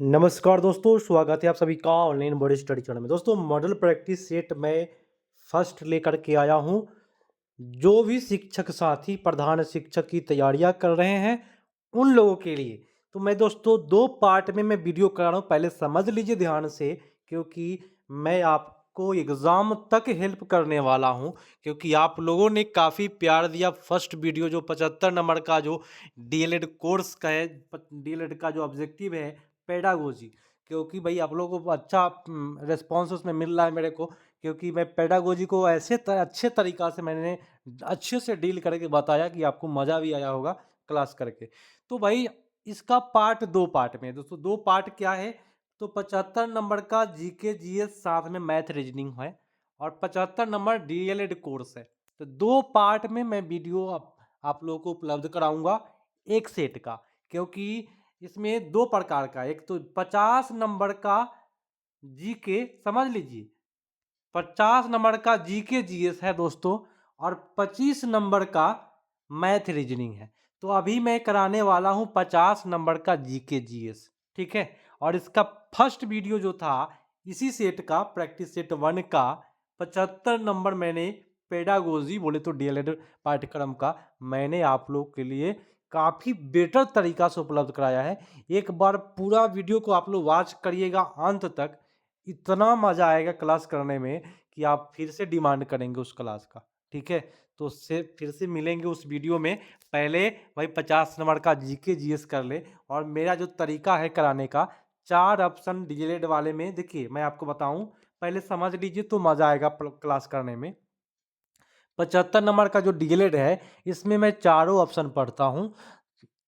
नमस्कार दोस्तों, स्वागत है आप सभी का ऑनलाइन बोर्ड स्टडी चैनल में। दोस्तों, मॉडल प्रैक्टिस सेट मैं फर्स्ट लेकर के आया हूं। जो भी शिक्षक साथी प्रधान शिक्षक की तैयारियां कर रहे हैं उन लोगों के लिए तो मैं दोस्तों दो पार्ट में मैं वीडियो करा रहा हूं। पहले समझ लीजिए ध्यान से, क्योंकि मैं आपको एग्ज़ाम तक हेल्प करने वाला हूं। क्योंकि आप लोगों ने काफ़ी प्यार दिया। फर्स्ट वीडियो जो 75 नंबर का जो डीएलएड कोर्स का है, डीएलएड का जो ऑब्जेक्टिव है पेडागोजी, क्योंकि भाई आप लोगों को अच्छा रिस्पॉन्स उसमें मिल रहा है मेरे को। क्योंकि मैं पेडागोजी को अच्छे तरीक़ा से मैंने अच्छे से डील करके बताया कि आपको मज़ा भी आया होगा क्लास करके। तो भाई इसका पार्ट 2 पार्ट में है दोस्तों। 2 पार्ट क्या है? तो 75 नंबर का जीके जीएस साथ में मैथ रीजनिंग है और 75 नंबर डीएलएड कोर्स है। तो 2 पार्ट में मैं वीडियो आप लोगों को उपलब्ध कराऊंगा एक सेट का। क्योंकि इसमें 2 प्रकार का, एक तो 50 नंबर का जीके, समझ लीजिए 50 नंबर का जीके जीएस है दोस्तों, और 25 नंबर का मैथ रीजनिंग है। तो अभी मैं कराने वाला हूं 50 नंबर का जीके जीएस, ठीक है। और इसका फर्स्ट वीडियो जो था इसी सेट का, प्रैक्टिस सेट 1 का 75 नंबर मैंने पेडागोजी बोले तो डीएलएड पाठ्यक्रम का मैंने आप लोग के लिए काफ़ी बेटर तरीका से उपलब्ध कराया है। एक बार पूरा वीडियो को आप लोग वॉच करिएगा अंत तक। इतना मज़ा आएगा क्लास करने में कि आप फिर से डिमांड करेंगे उस क्लास का, ठीक है। तो उससे फिर से मिलेंगे उस वीडियो में। पहले भाई 50 नंबर का जीके जीएस कर ले। और मेरा जो तरीका है कराने का, 4 ऑप्शन डीएलएड वाले में देखिए मैं आपको बताऊं, पहले समझ लीजिए तो मज़ा आएगा क्लास करने में। 75 नंबर का जो डीएलएड है इसमें मैं चारों ऑप्शन पढ़ता हूँ।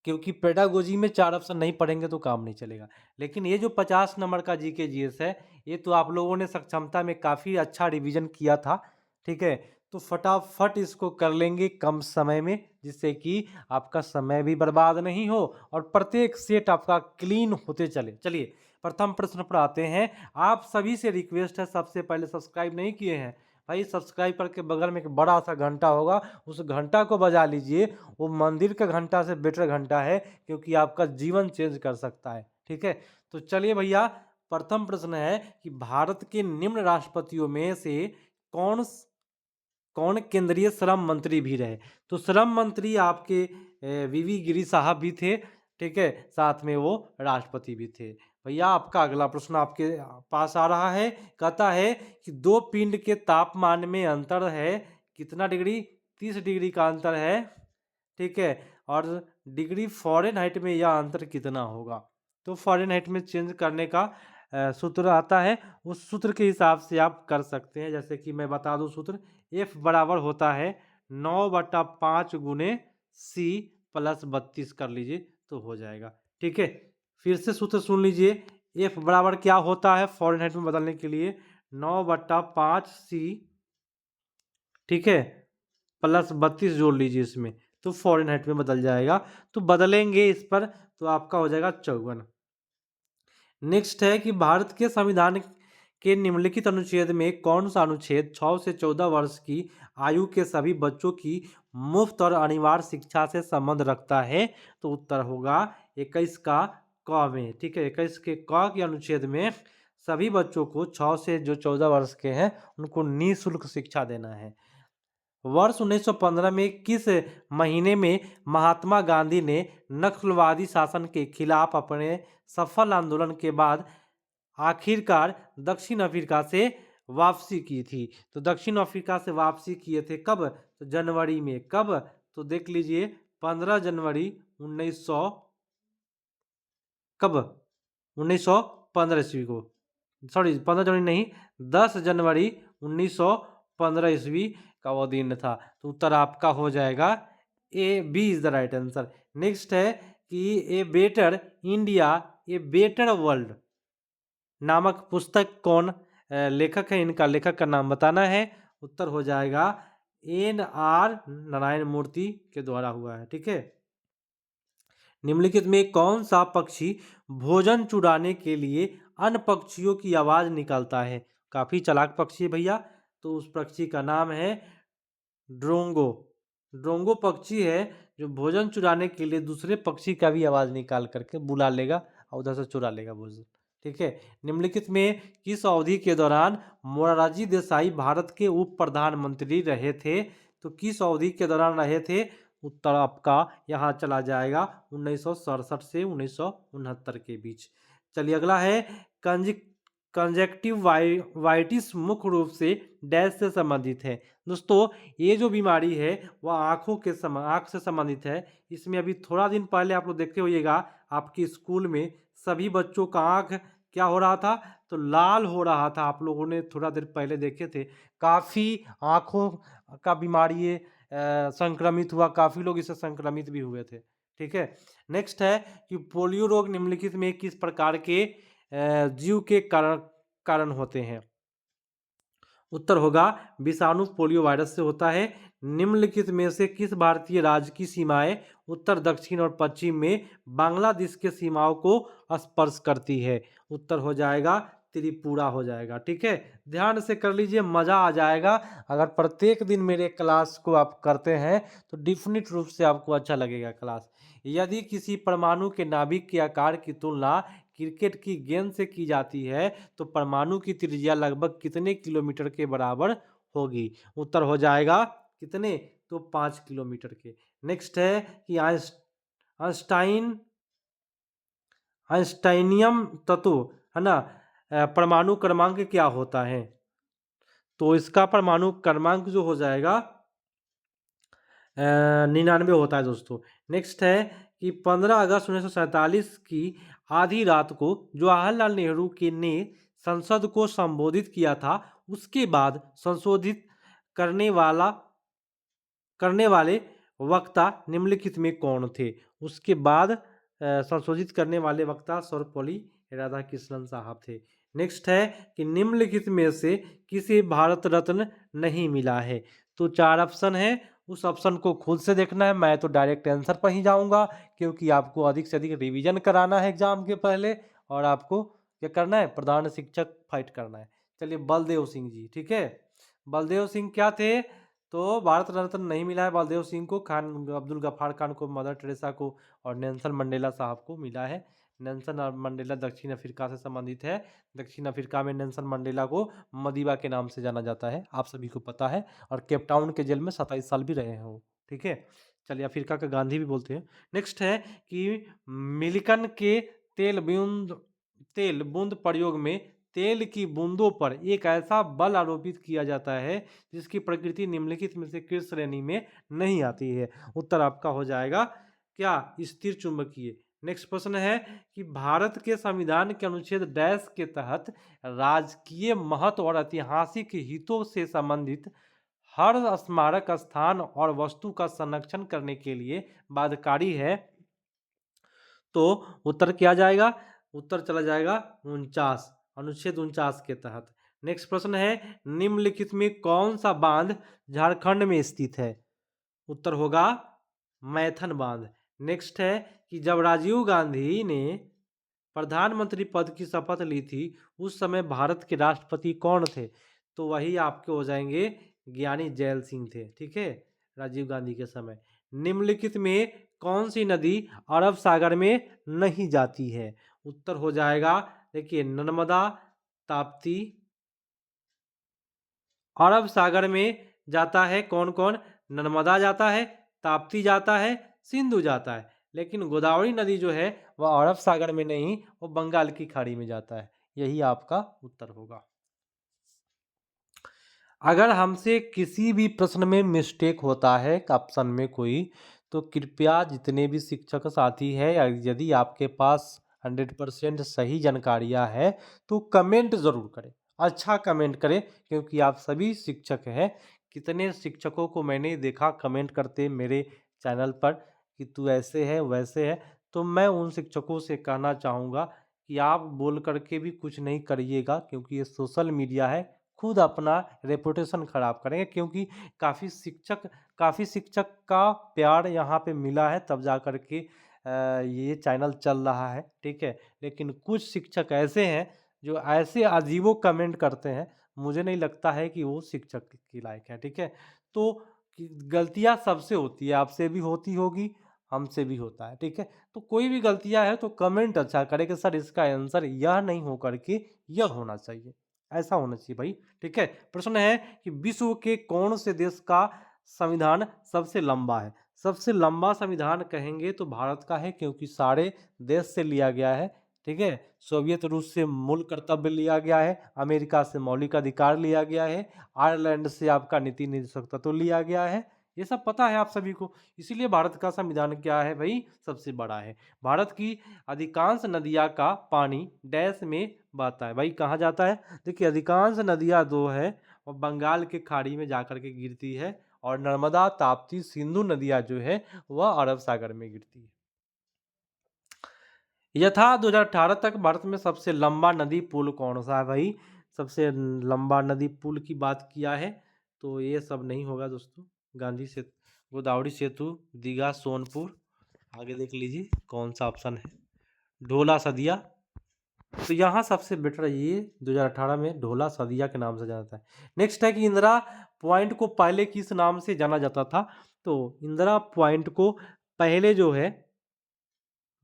क्योंकि पेडागोजी में 4 ऑप्शन नहीं पढ़ेंगे तो काम नहीं चलेगा। लेकिन ये जो 50 नंबर का जीके जीएस है, ये तो आप लोगों ने सक्षमता में काफ़ी अच्छा रिवीजन किया था, ठीक है। तो फटाफट इसको कर लेंगे कम समय में, जिससे कि आपका समय भी बर्बाद नहीं हो और प्रत्येक सेट आपका क्लीन होते चले। चलिए प्रथम प्रश्न पर आते हैं। आप सभी से रिक्वेस्ट है, सबसे पहले सब्सक्राइब नहीं किए हैं भाई, सब्सक्राइब करके बगल में एक बड़ा सा घंटा होगा, उस घंटा को बजा लीजिए। वो मंदिर का घंटा से बेटर घंटा है, क्योंकि आपका जीवन चेंज कर सकता है, ठीक है। तो चलिए भैया, प्रथम प्रश्न है कि भारत के निम्न राष्ट्रपतियों में से कौन कौन केंद्रीय श्रम मंत्री भी रहे? तो श्रम मंत्री आपके वीवी गिरी साहब भी थे, ठीक है, साथ में वो राष्ट्रपति भी थे। भैया आपका अगला प्रश्न आपके पास आ रहा है। कहता है कि दो पिंड के तापमान में अंतर है कितना डिग्री? 30 डिग्री का अंतर है, ठीक है। और डिग्री फ़ारेनहाइट में यह अंतर कितना होगा? तो फ़ारेनहाइट में चेंज करने का सूत्र आता है। उस सूत्र के हिसाब से आप कर सकते हैं। जैसे कि मैं बता दूं सूत्र, F बराबर होता है 9/5 गुने C प्लस 32 कर लीजिए तो हो जाएगा, ठीक है। फिर से सूत्र सुन लीजिए। F बराबर क्या होता है फ़ारेनहाइट में बदलने के लिए? 9/5 C, ठीक है, प्लस 32 जोड़ लीजिए इसमें, तो फ़ारेनहाइट में बदल जाएगा। तो बदलेंगे इस पर तो आपका हो जाएगा 54। नेक्स्ट है कि भारत के संविधान के निम्नलिखित अनुच्छेद में कौन सा अनुच्छेद 6 से 14 वर्ष की आयु के सभी बच्चों की मुफ्त और अनिवार्य शिक्षा से संबंध रखता है? तो उत्तर होगा 21 का क में, ठीक है। 21 के क के अनुच्छेद में सभी बच्चों को 6 से जो 14 वर्ष के हैं उनको निःशुल्क शिक्षा देना है। वर्ष 1915 में किस महीने में महात्मा गांधी ने नक्सलवादी शासन के खिलाफ अपने सफल आंदोलन के बाद आखिरकार दक्षिण अफ्रीका से वापसी की थी? तो दक्षिण अफ्रीका से वापसी किए थे कब? तो जनवरी में। कब? तो देख लीजिए 15 जनवरी 1900, कब? 1915 ईस्वी को, सॉरी 15 जनवरी नहीं, 10 जनवरी 1915 ईस्वी का वो दिन था। तो उत्तर आपका हो जाएगा A, B is the right answer. Next है कि A better India A better world नामक पुस्तक कौन लेखक है? इनका लेखक का नाम बताना है। उत्तर हो जाएगा N.R. नारायण मूर्ति के द्वारा हुआ है, ठीक है। निम्नलिखित में कौन सा पक्षी भोजन चुराने के लिए अन्य पक्षियों की आवाज निकालता है? काफी चालाक पक्षी है भैया। तो उस पक्षी का नाम है ड्रोंगो। ड्रोंगो पक्षी है जो भोजन चुराने के लिए दूसरे पक्षी का भी आवाज निकाल करके बुला लेगा और उधर से चुरा लेगा भोजन। ठीक है, निम्नलिखित में किस अवधि के दौरान मोरारजी देसाई भारत के उप प्रधानमंत्री रहे थे? तो किस अवधि के दौरान रहे थे? उत्तर आपका यहाँ चला जाएगा 1967 से 1969 के बीच। चलिए अगला है कंजक्टिवाइटिस मुख्य रूप से डैश से संबंधित है। दोस्तों ये जो बीमारी है वह आँख से संबंधित है। इसमें अभी थोड़ा दिन पहले आप लोग देखते होइएगा आपके स्कूल में सभी बच्चों का आँख क्या हो रहा था? तो लाल हो रहा था। आप लोगों ने थोड़ा देर पहले देखे थे, काफ़ी आँखों का बीमारी ये संक्रमित हुआ, काफ़ी लोग इससे संक्रमित भी हुए थे। ठीक है, नेक्स्ट है कि पोलियो रोग निम्नलिखित में किस प्रकार के जीव के कारण होते हैं? उत्तर होगा विषाणु पोलियो वायरस से होता है। निम्नलिखित में से किस भारतीय राज्य की सीमाएं उत्तर, दक्षिण और पश्चिम में बांग्लादेश के सीमाओं को स्पर्श करती है? उत्तर हो जाएगा त्रिपुरा हो जाएगा। ठीक है, ध्यान से कर लीजिए, मज़ा आ जाएगा। अगर प्रत्येक दिन मेरे क्लास को आप करते हैं तो डिफिनिट रूप से आपको अच्छा लगेगा क्लास। यदि किसी परमाणु के नाभिक के आकार की तुलना क्रिकेट की गेंद से की जाती है तो परमाणु की त्रिज्या लगभग कितने किलोमीटर के बराबर होगी? उत्तर हो जाएगा कितने? तो 5 किलोमीटर के। नेक्स्ट है कि आइंस्टाइन आइंस्टाइनियम तत्व है ना, परमाणु क्रमांक क्या होता है? तो इसका परमाणु क्रमांक जो हो जाएगा 99 होता है दोस्तों। नेक्स्ट है कि 15 अगस्त 1947 की आधी रात को जवाहरलाल नेहरू ने संसद को संबोधित किया था, उसके बाद संशोधित करने वाले वक्ता निम्नलिखित में कौन थे? उसके बाद संशोधित करने वाले वक्ता सर्वपल्ली राधाकृष्णन साहब थे। नेक्स्ट है कि निम्नलिखित में से किसे भारत रत्न नहीं मिला है? तो 4 ऑप्शन है, उस ऑप्शन को खुद से देखना है। मैं तो डायरेक्ट आंसर पर ही जाऊंगा क्योंकि आपको अधिक से अधिक रिवीजन कराना है एग्जाम के पहले, और आपको क्या करना है? प्रधान शिक्षक फाइट करना है। चलिए, बलदेव सिंह जी। ठीक है, बलदेव सिंह क्या थे? तो भारत रत्न नहीं मिला है बलदेव सिंह को, खान अब्दुल गफ्फार खान को, मदर टेरेसा को और नेल्सन मंडेला साहब को मिला है। नेल्सन मंडेला दक्षिण अफ्रीका से संबंधित है। दक्षिण अफ्रीका में नेल्सन मंडेला को मदीबा के नाम से जाना जाता है, आप सभी को पता है, और केप टाउन के जेल में 27 साल भी रहे हैं वो। ठीक है, चलिए, अफ्रीका का गांधी भी बोलते हैं। नेक्स्ट है कि मिल्टन के तेल बूंद प्रयोग में तेल की बूंदों पर एक ऐसा बल आरोपित किया जाता है जिसकी प्रकृति निम्नलिखित में से किस श्रेणी में नहीं आती है? उत्तर आपका हो जाएगा क्या? स्थिर चुंबकीय। नेक्स्ट प्रश्न है कि भारत के संविधान के अनुच्छेद डैश के तहत राजकीय महत्व और ऐतिहासिक हितों से संबंधित हर स्मारक स्थान और वस्तु का संरक्षण करने के लिए बाध्यकारी है? तो उत्तर क्या जाएगा? उत्तर चला जाएगा 49, अनुच्छेद 49 के तहत। नेक्स्ट प्रश्न है निम्नलिखित में कौन सा बांध झारखंड में स्थित है? उत्तर होगा मैथन बांध। नेक्स्ट है कि जब राजीव गांधी ने प्रधानमंत्री पद की शपथ ली थी उस समय भारत के राष्ट्रपति कौन थे? तो वही आपके हो जाएंगे ज्ञानी जैल सिंह थे। ठीक है, राजीव गांधी के समय। निम्नलिखित में कौन सी नदी अरब सागर में नहीं जाती है? उत्तर हो जाएगा, देखिए, नर्मदा, ताप्ती। अरब सागर में जाता है कौन कौन? नर्मदा जाता है, ताप्ती जाता है, सिंधु जाता है, लेकिन गोदावरी नदी जो है वह अरब सागर में नहीं, वो बंगाल की खाड़ी में जाता है। यही आपका उत्तर होगा। अगर हमसे किसी भी प्रश्न में मिस्टेक होता है ऑप्शन में कोई, तो कृपया जितने भी शिक्षक साथी हैं, यदि आपके पास 100% सही जानकारियां हैं तो कमेंट ज़रूर करें, अच्छा कमेंट करें, क्योंकि आप सभी शिक्षक हैं। कितने शिक्षकों को मैंने देखा कमेंट करते मेरे चैनल पर कि तू ऐसे है वैसे है, तो मैं उन शिक्षकों से कहना चाहूँगा कि आप बोल करके भी कुछ नहीं करिएगा, क्योंकि ये सोशल मीडिया है, खुद अपना रेपुटेशन ख़राब करेंगे। क्योंकि काफ़ी शिक्षक का प्यार यहाँ पे मिला है, तब जा कर के ये चैनल चल रहा है। ठीक है, लेकिन कुछ शिक्षक ऐसे हैं जो ऐसे अजीबो कमेंट करते हैं, मुझे नहीं लगता है कि वो शिक्षक के लायक है। ठीक है, तो गलतियाँ सबसे होती है, आपसे भी होती होगी, हमसे भी होता है, ठीक है। तो कोई भी गलतियां है तो कमेंट अच्छा करे कि सर इसका आंसर यह नहीं हो करके यह होना चाहिए, ऐसा होना चाहिए भाई, ठीक है। प्रश्न है कि विश्व के कौन से देश का संविधान सबसे लंबा है? सबसे लंबा संविधान कहेंगे तो भारत का है, क्योंकि सारे देश से लिया गया है, ठीक है। सोवियत रूस से मूल कर्तव्य लिया गया है, अमेरिका से मौलिक अधिकार लिया गया है, आयरलैंड से आपका नीति निर्देशक तत्व लिया गया है, ये सब पता है आप सभी को। इसीलिए भारत का संविधान क्या है भाई, सबसे बड़ा है। भारत की अधिकांश नदियां का पानी डैश में बहता है भाई, कहाँ जाता है? देखिए अधिकांश नदियां दो है, और बंगाल के खाड़ी में जाकर के गिरती है, और नर्मदा ताप्ती सिंधु नदियां जो है वह अरब सागर में गिरती है। यथा 2018 तक भारत में सबसे लंबा नदी पुल कौन सा है भाई? सबसे लंबा नदी पुल की बात किया है तो ये सब नहीं होगा दोस्तों। गांधी सेतु, गोदावरी सेतु, दीघा, सोनपुर। आगे देख लीजिए कौन सा ऑप्शन है, ढोला सदिया। तो यहाँ सबसे बेटर ये 2018 में ढोला सदिया के नाम से जाना जाता है। नेक्स्ट है कि इंदिरा पॉइंट को पहले किस नाम से जाना जाता था? तो इंदिरा पॉइंट को पहले जो है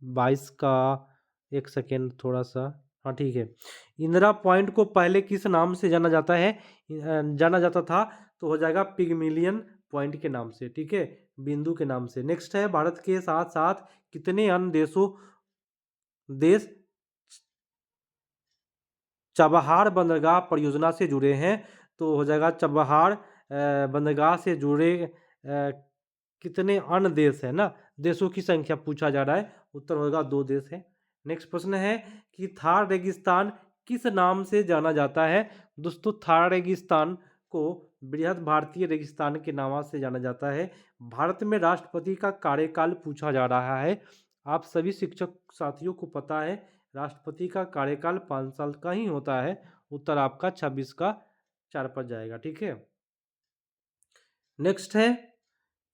22 का, एक सेकेंड थोड़ा सा, हाँ ठीक है। इंदिरा पॉइंट को पहले किस नाम से जाना जाता है? जाना जाता था तो हो जाएगा पिगमिलियन पॉइंट के नाम से, ठीक है, बिंदु के नाम से। नेक्स्ट है भारत के साथ साथ कितने अन्य देश चबहार बंदरगाह परियोजना से जुड़े हैं? तो हो जाएगा चबहार बंदरगाह से जुड़े कितने अन्य देश है ना, देशों की संख्या पूछा जा रहा है, उत्तर होगा 2 देश है। नेक्स्ट प्रश्न है कि थार रेगिस्तान किस नाम से जाना जाता है? दोस्तों थार रेगिस्तान को बृहद भारतीय रेगिस्तान के नाम से जाना जाता है। भारत में राष्ट्रपति का कार्यकाल पूछा जा रहा है, आप सभी शिक्षक साथियों को पता है राष्ट्रपति का कार्यकाल 5 साल का ही होता है। उत्तर आपका 26 का 4 पर जाएगा, ठीक है। नेक्स्ट है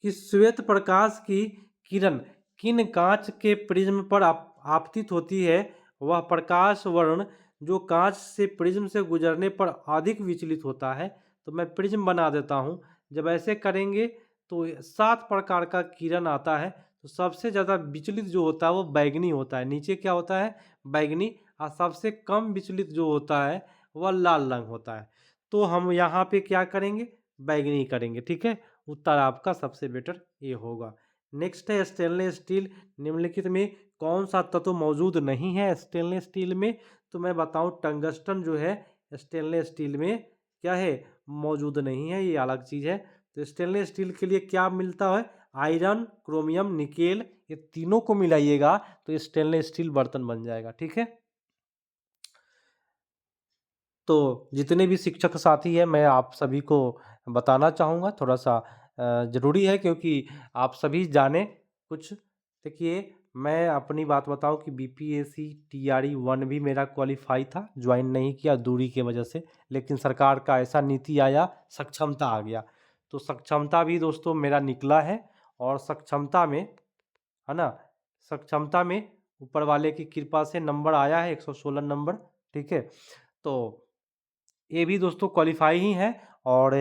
कि श्वेत प्रकाश की किरण किन कांच के प्रिज्म पर आपतित होती है? वह प्रकाश वर्ण जो कांच से प्रिज्म से गुजरने पर अधिक विचलित होता है। तो मैं प्रिज्म बना देता हूँ। जब ऐसे करेंगे तो 7 प्रकार का किरण आता है, तो सबसे ज़्यादा विचलित जो होता है वो बैगनी होता है। नीचे क्या होता है? बैगनी। और सबसे कम विचलित जो होता है वह लाल रंग होता है। तो हम यहाँ पे क्या करेंगे? बैगनी करेंगे, ठीक है। उत्तर आपका सबसे बेटर ये होगा। नेक्स्ट है स्टेनलेस स्टील निम्नलिखित में कौन सा तत्व मौजूद नहीं है स्टेनलेस स्टील में? तो मैं बताऊं टंगस्टन जो है स्टेनलेस स्टील में क्या है, मौजूद नहीं है, ये अलग चीज़ है। तो स्टेनलेस स्टील के लिए क्या मिलता है? आयरन, क्रोमियम, निकेल, ये तीनों को मिलाइएगा तो स्टेनलेस स्टील बर्तन बन जाएगा, ठीक है। तो जितने भी शिक्षक साथी हैं मैं आप सभी को बताना चाहूँगा, थोड़ा सा ज़रूरी है क्योंकि आप सभी जाने कुछ। देखिए मैं अपनी बात बताऊँ कि बीपीएससी टीआरई 1 भी मेरा क्वालिफाई था, ज्वाइन नहीं किया दूरी की वजह से, लेकिन सरकार का ऐसा नीति आया, सक्षमता आ गया, तो सक्षमता भी दोस्तों मेरा निकला है। और सक्षमता में, है ना, सक्षमता में ऊपर वाले की कृपा से नंबर आया है 116 नंबर, ठीक है। तो ये भी दोस्तों क्वालिफाई ही है, और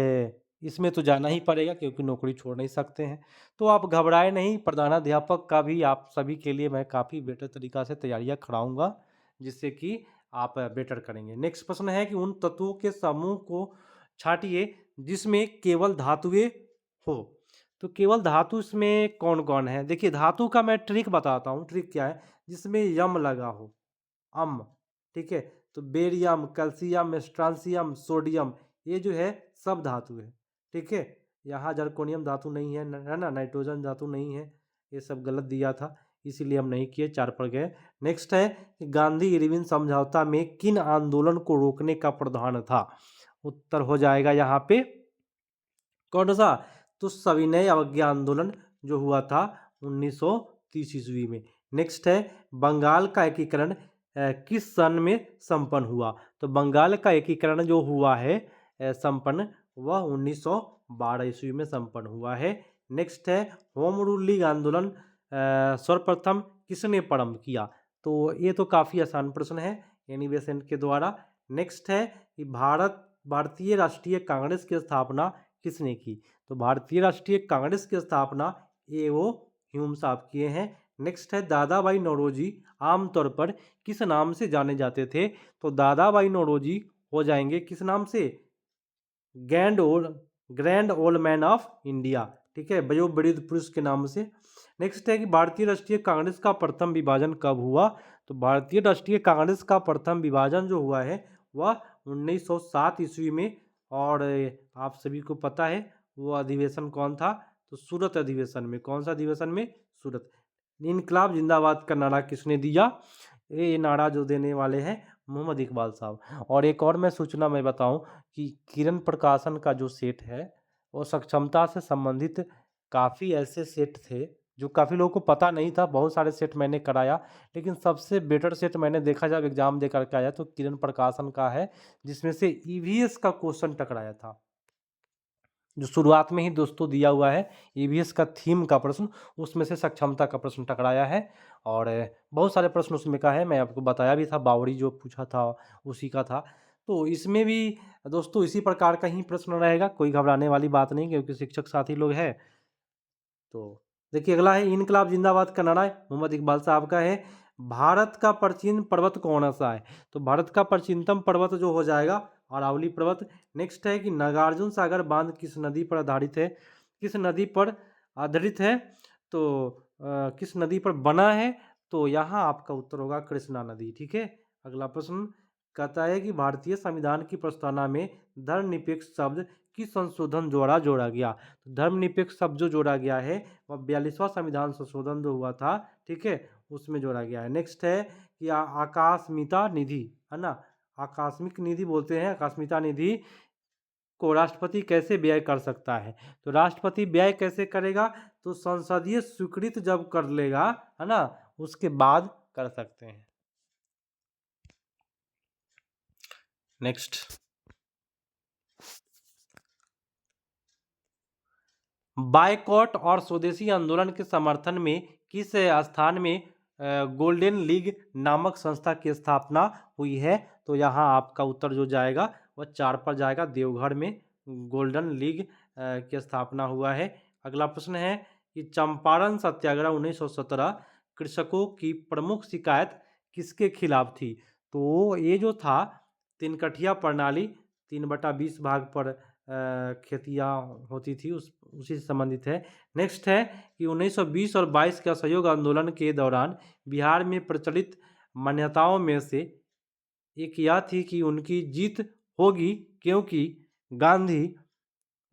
इसमें तो जाना ही पड़ेगा क्योंकि नौकरी छोड़ नहीं सकते हैं। तो आप घबराए नहीं, प्रधानाध्यापक का भी आप सभी के लिए मैं काफ़ी बेटर तरीक़ा से तैयारियाँ कराऊँगा, जिससे कि आप बेटर करेंगे। नेक्स्ट प्रश्न है कि उन तत्वों के समूह को छाँटिए जिसमें केवल धातुएँ हो। तो केवल धातु इसमें कौन-कौन है? देखिए धातु का मैं ट्रिक बताता हूँ, ट्रिक क्या है? जिसमें यम लगा हो, अम, ठीक है। तो बेरियम, कैल्शियम, स्ट्रांसियम, सोडियम, ये जो है सब धातु है, ठीक है। यहाँ जर्कोनियम धातु नहीं है, है ना, नाइट्रोजन धातु नहीं है, ये सब गलत दिया था, इसीलिए हम नहीं किए, 4 पर गए। नेक्स्ट है गांधी इरविन समझौता में किन आंदोलन को रोकने का प्रावधान था? उत्तर हो जाएगा यहाँ पे कौन सा? तो सविनय अवज्ञा आंदोलन जो हुआ था 1930 ईस्वी में। नेक्स्ट है बंगाल का एकीकरण किस सन में संपन्न हुआ? तो बंगाल का एकीकरण जो हुआ है संपन्न, वह 1912 ईस्वी में संपन्न हुआ है। नेक्स्ट है होम रूल लीग आंदोलन सर्वप्रथम किसने प्रारंभ किया? तो ये तो काफ़ी आसान प्रश्न है, एनी बेसेंट के द्वारा। नेक्स्ट है कि भारतीय राष्ट्रीय कांग्रेस की स्थापना किसने की? तो भारतीय राष्ट्रीय कांग्रेस की स्थापना ए.ओ. ह्यूम साहब किए हैं। नेक्स्ट है दादा भाई नौरोजी आमतौर पर किस नाम से जाने जाते थे? तो दादा भाई नौरोजी हो जाएंगे किस नाम से? Grand old man of India, ठीक है, वयोवृद्ध पुरुष के नाम से। नेक्स्ट है कि भारतीय राष्ट्रीय कांग्रेस का प्रथम विभाजन कब हुआ? तो भारतीय राष्ट्रीय कांग्रेस का प्रथम विभाजन जो हुआ है वह 1907 ईस्वी में। और आप सभी को पता है वो अधिवेशन कौन था? तो सूरत अधिवेशन में। कौन सा अधिवेशन में? सूरत। इनकलाब जिंदाबाद का नारा किसने दिया? ये नारा जो देने वाले हैं मोहम्मद इकबाल साहब। और एक और मैं सूचना मैं बताऊं कि किरण प्रकाशन का जो सेट है वो सक्षमता से संबंधित काफ़ी ऐसे सेट थे जो काफ़ी लोगों को पता नहीं था। बहुत सारे सेट मैंने कराया, लेकिन सबसे बेटर सेट मैंने देखा जब एग्जाम दे करके आया तो किरण प्रकाशन का है, जिसमें से ईवीएस का क्वेश्चन टकराया था, जो शुरुआत में ही दोस्तों दिया हुआ है। ईवीएस का थीम का प्रश्न, उसमें से सक्षमता का प्रश्न टकराया है। और बहुत सारे प्रश्न उसमें का है, मैं आपको बताया भी था, बावड़ी जो पूछा था उसी का था। तो इसमें भी दोस्तों इसी प्रकार का ही प्रश्न रहेगा, कोई घबराने वाली बात नहीं, क्योंकि शिक्षक साथी लोग हैं। तो देखिए अगला है इनकलाब जिंदाबाद का नारा मोहम्मद इकबाल साहब का है। भारत का प्राचीन पर्वत कौन सा है? तो भारत का प्राचीनतम पर्वत जो हो जाएगा अरावली पर्वत। नेक्स्ट है कि नागार्जुन सागर बांध किस नदी पर आधारित है? किस नदी पर आधारित है? तो किस नदी पर बना है? तो यहाँ आपका उत्तर होगा कृष्णा नदी, ठीक है। अगला प्रश्न कहता है कि भारतीय संविधान की प्रस्तावना में धर्मनिरपेक्ष शब्द किस संशोधन द्वारा जोड़ा गया? तो धर्मनिरपेक्ष शब्द जो जोड़ा गया है वह 42वां संविधान संशोधन जो हुआ था, ठीक है, उसमें जोड़ा गया है। नेक्स्ट है कि आकस्मिकता निधि, है ना, आकस्मिक निधि बोलते हैं, आकस्मिकता निधि को राष्ट्रपति कैसे व्यय कर सकता है? तो राष्ट्रपति व्यय कैसे करेगा? तो संसदीय स्वीकृत जब कर लेगा, है ना, उसके बाद कर सकते हैं। नेक्स्ट, बायकॉट और स्वदेशी आंदोलन के समर्थन में किस स्थान में गोल्डन लीग नामक संस्था की स्थापना हुई है? तो यहाँ आपका उत्तर जो जाएगा वह 4 पर जाएगा, देवघर में गोल्डन लीग की स्थापना हुआ है। अगला प्रश्न है कि चंपारण सत्याग्रह 1917 कृषकों की प्रमुख शिकायत किसके खिलाफ थी? तो ये जो था तीन-कठिया प्रणाली, 3/20 भाग पर खेतियाँ होती थी, उसी से संबंधित है। नेक्स्ट है कि 1920 और 22 के असहयोग आंदोलन के दौरान बिहार में प्रचलित मान्यताओं में से एक यह थी कि उनकी जीत होगी, क्योंकि गांधी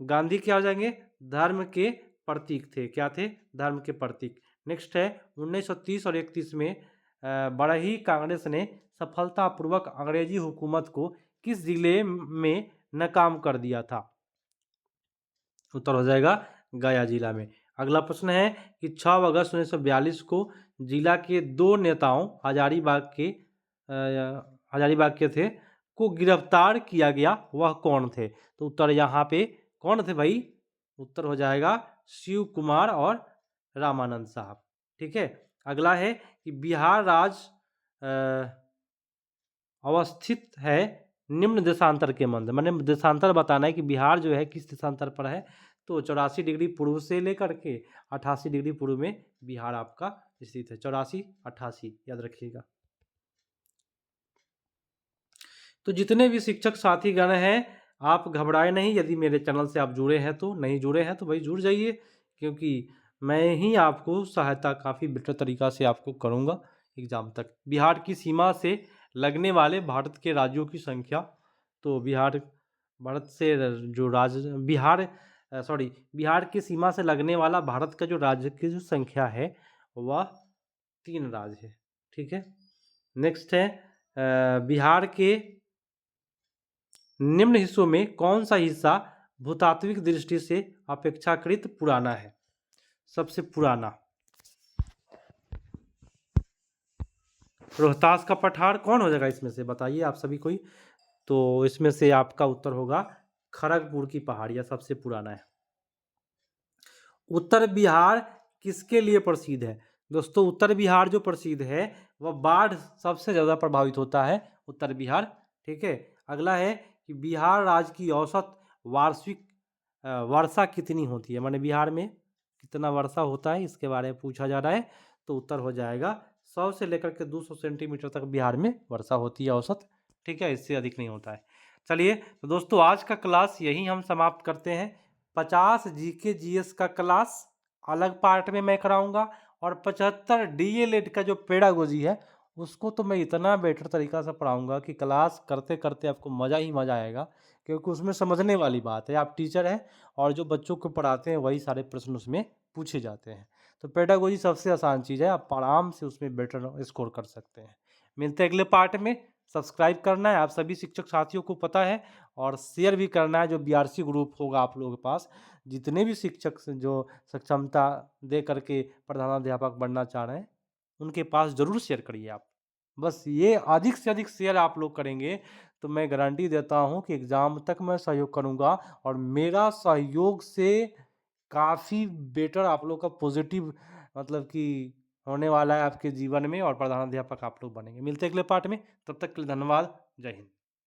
गांधी क्या हो जाएंगे? धर्म के प्रतीक थे। क्या थे? धर्म के प्रतीक। नेक्स्ट है 1930 और 31 में बरही कांग्रेस ने सफलतापूर्वक अंग्रेजी हुकूमत को किस जिले में नाकाम कर दिया था? उत्तर हो जाएगा गया जिला में। अगला प्रश्न है कि 6 अगस्त 1942 को जिला के 2 नेताओं हजारीबाग के थे को गिरफ्तार किया गया, वह कौन थे? तो उत्तर यहाँ पे कौन थे भाई? उत्तर हो जाएगा शिव कुमार और रामानंद साहब, ठीक है। अगला है कि बिहार राज्य अवस्थित है निम्न देशांतर के मध्य, मैंने देशांतर बताना है कि बिहार जो है किस देशांतर पर है। तो 84 डिग्री पूर्व से लेकर के 88 डिग्री पूर्व में बिहार आपका स्थित है। 84 88 याद रखिएगा। तो जितने भी शिक्षक साथीगण हैं आप घबराए नहीं, यदि मेरे चैनल से आप जुड़े हैं तो, नहीं जुड़े हैं तो भाई जुड़ जाइए, क्योंकि मैं ही आपको सहायता काफ़ी बेटर तरीक़ा से आपको करूँगा एग्ज़ाम तक। बिहार की सीमा से लगने वाले भारत के राज्यों की संख्या, तो भारत से जो राज्य बिहार की सीमा से लगने वाला भारत का जो राज्य की जो संख्या है वह 3 राज्य है, ठीक है। नेक्स्ट है बिहार के निम्न हिस्सों में कौन सा हिस्सा भूतात्विक दृष्टि से अपेक्षाकृत पुराना है? सबसे पुराना रोहतास का पठार कौन हो जाएगा इसमें से, बताइए आप सभी कोई। तो इसमें से आपका उत्तर होगा खड़गपुर की पहाड़ियाँ सबसे पुराना है। उत्तर बिहार किसके लिए प्रसिद्ध है? दोस्तों उत्तर बिहार जो प्रसिद्ध है वह बाढ़ सबसे ज़्यादा प्रभावित होता है उत्तर बिहार, ठीक है। अगला है कि बिहार राज्य की औसत वार्षिक वर्षा कितनी होती है? माने बिहार में कितना वर्षा होता है इसके बारे में पूछा जा रहा है, तो उत्तर हो जाएगा 100 से लेकर के 200 सेंटीमीटर तक बिहार में वर्षा होती है औसत। ठीक है, इससे अधिक नहीं होता है। चलिए तो दोस्तों आज का क्लास यहीं हम समाप्त करते हैं। 50 जीके जीएस का क्लास अलग पार्ट में मैं कराऊंगा और 75 डीएलएड का जो पेडागोजी है उसको तो मैं इतना बेटर तरीका से पढ़ाऊंगा कि क्लास करते करते आपको मज़ा ही मज़ा आएगा, क्योंकि उसमें समझने वाली बात है। आप टीचर हैं और जो बच्चों को पढ़ाते हैं वही सारे प्रश्न उसमें पूछे जाते हैं। तो पेडागोजी सबसे आसान चीज़ है, आप आराम से उसमें बेटर स्कोर कर सकते हैं। मिलते हैं अगले पार्ट में। सब्सक्राइब करना है, आप सभी शिक्षक साथियों को पता है, और शेयर भी करना है। जो बीआरसी ग्रुप होगा आप लोगों के पास, जितने भी शिक्षक जो सक्षमता दे करके प्रधानाध्यापक बनना चाह रहे हैं उनके पास ज़रूर शेयर करिए आप। बस ये अधिक से अधिक शेयर आप लोग करेंगे तो मैं गारंटी देता हूँ कि एग्ज़ाम तक मैं सहयोग करूँगा, और मेरा सहयोग से काफ़ी बेटर आप लोग का पॉजिटिव मतलब कि होने वाला है आपके जीवन में, और प्रधानाध्यापक आप लोग बनेंगे। मिलते हैं अगले पार्ट में, तब तक के लिए धन्यवाद। जय हिंद।